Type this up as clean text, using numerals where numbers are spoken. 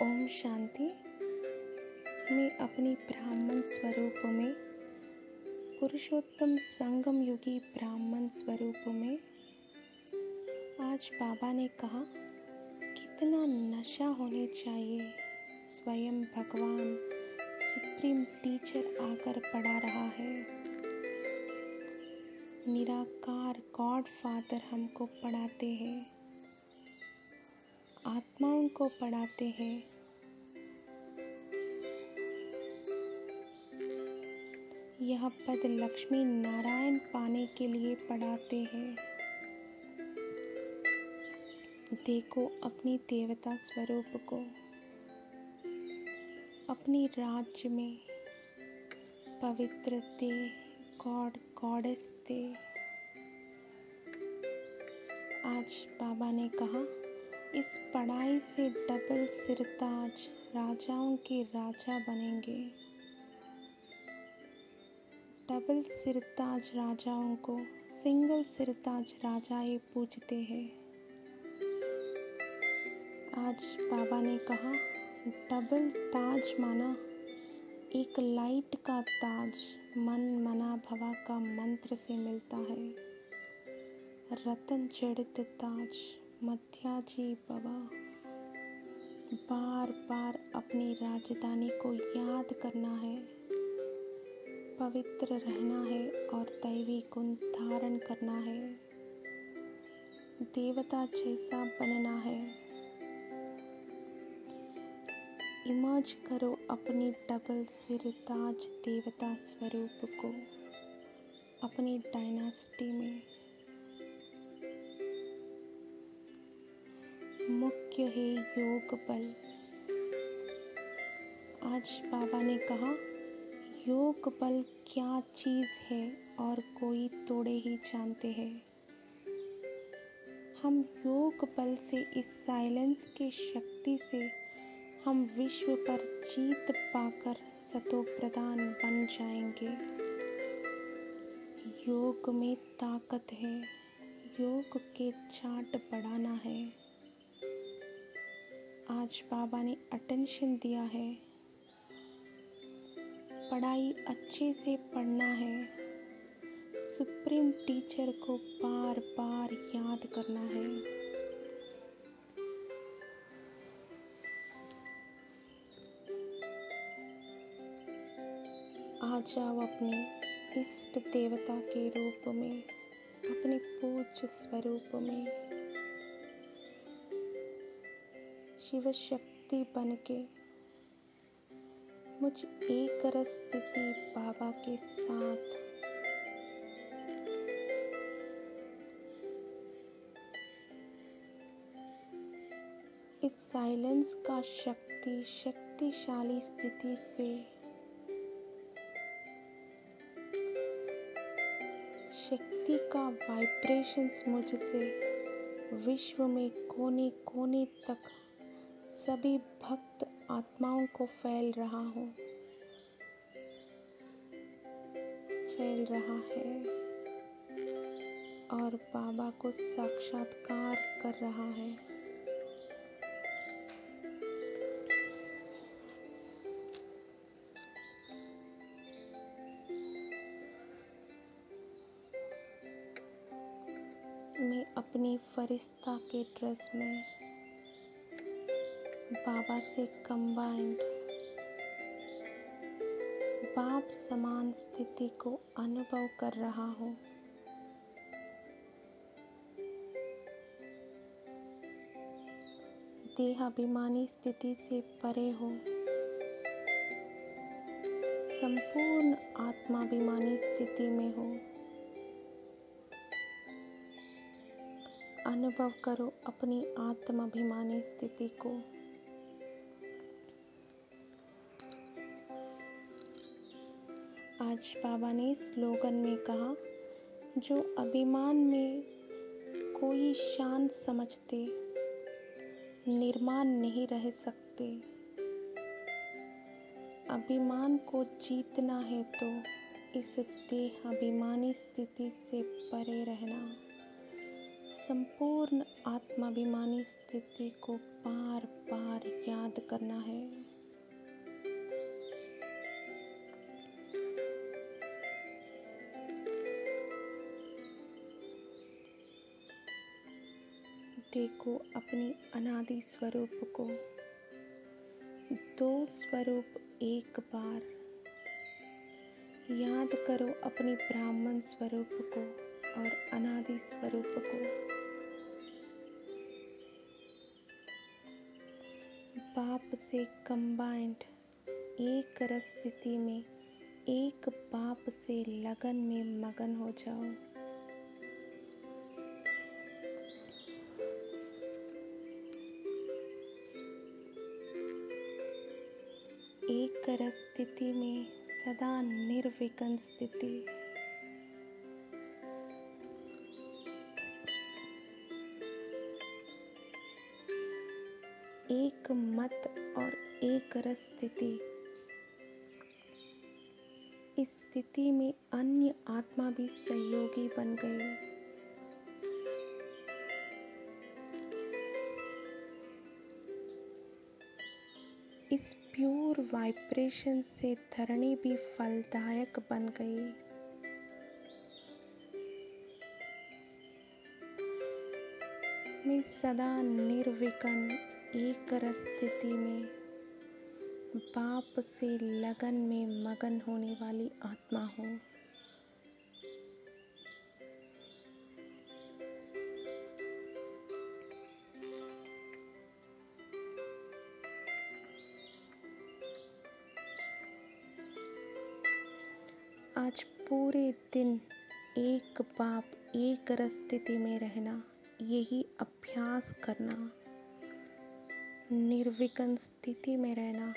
ओम शांति। मैं अपनी ब्राह्मण स्वरूप में, पुरुषोत्तम संगम युगी ब्राह्मण स्वरूप में, आज बाबा ने कहा कितना नशा होने चाहिए। स्वयं भगवान सुप्रीम टीचर आकर पढ़ा रहा है। निराकार गॉड फादर हमको पढ़ाते हैं, आत्माओं को पढ़ाते हैं। यह पद लक्ष्मी नारायण पाने के लिए पढ़ाते हैं। देखो अपनी देवता स्वरूप को, अपनी राज्य में पवित्र थे, गॉड गॉडेस थे। आज बाबा ने कहा इस पढ़ाई से डबल सिरताज राजाओं के राजा बनेंगे। डबल सिरताज राजाओं को सिंगल सिरताज राजाएं पूजते हैं। आज बाबा ने कहा डबल ताज माना एक लाइट का ताज मन मना भवा का मंत्र से मिलता है। रतन जड़ित ताज मध्याजी बाबा। बार बार अपनी राजधानी को याद करना है, पवित्र रहना है और दैवी गुण धारण करना है। देवता जैसा बनना है। इमर्ज करो अपनी डबल सिरताज देवता स्वरूप को अपनी डायनास्टी में। मुख्य है योग बल। आज बाबा ने कहा योग बल क्या चीज है और कोई थोड़े ही जानते हैं। हम योग बल से, इस साइलेंस के शक्ति से हम विश्व पर जीत पाकर सतो प्रधान बन जाएंगे। योग में ताकत है, योग के चार्ट बढ़ाना है। आज बाबा ने अटेंशन दिया है, पढ़ाई अच्छे से पढ़ना है, सुप्रीम टीचर को बार बार याद करना है। आ जाओ अपने इष्ट देवता के रूप में, अपने पूज्य स्वरूप में, शिव शक्ति बनके मुझ एक रस स्थिति बाबा के साथ। इस साइलेंस का शक्तिशाली स्थिति से शक्ति का वाइब्रेशंस मुझसे विश्व में कोने कोने तक सभी भक्त आत्माओं को फैल रहा है और बाबा को साक्षात्कार कर रहा है। मैं अपनी फरिश्ता के ड्रेस में बाबा से कंबाइंड बाप समान स्थिति को अनुभव कर रहा हूँ। देहाभिमानी स्थिति से परे हो, संपूर्ण आत्माभिमानी स्थिति में हो। अनुभव करो अपनी आत्माभिमानी स्थिति को। आज बाबा ने स्लोगन में कहा जो अभिमान में कोई शान समझते, निर्माण नहीं रह सकते। अभिमान को जीतना है तो इस देह अभिमानी स्थिति से परे रहना, संपूर्ण आत्माभिमानी स्थिति को बार बार याद करना है। देखो अपनी अनादि स्वरूप को, दो स्वरूप एक बार। याद करो अपनी ब्राह्मण स्वरूप को और अनादि स्वरूप को। बाप से कंबाइंड एक रस स्थिति में एक बाप से लगन में मगन हो जाओ। एक रस स्थिति में सदा निर्विकल्प स्थिति। एक मत और एक रस स्थिति। इस स्थिति में अन्य आत्मा भी सहयोगी बन गए। इस प्योर वाइब्रेशन से धरणी भी फलदायक बन गई। मैं सदा निर्विकल्प एक रस स्थिति में बाप से लगन में मगन होने वाली आत्मा हूँ। आज पूरे दिन एक बाप एक रस स्थिति में रहना, यही अभ्यास करना। निर्विकल्प स्थिति में रहना,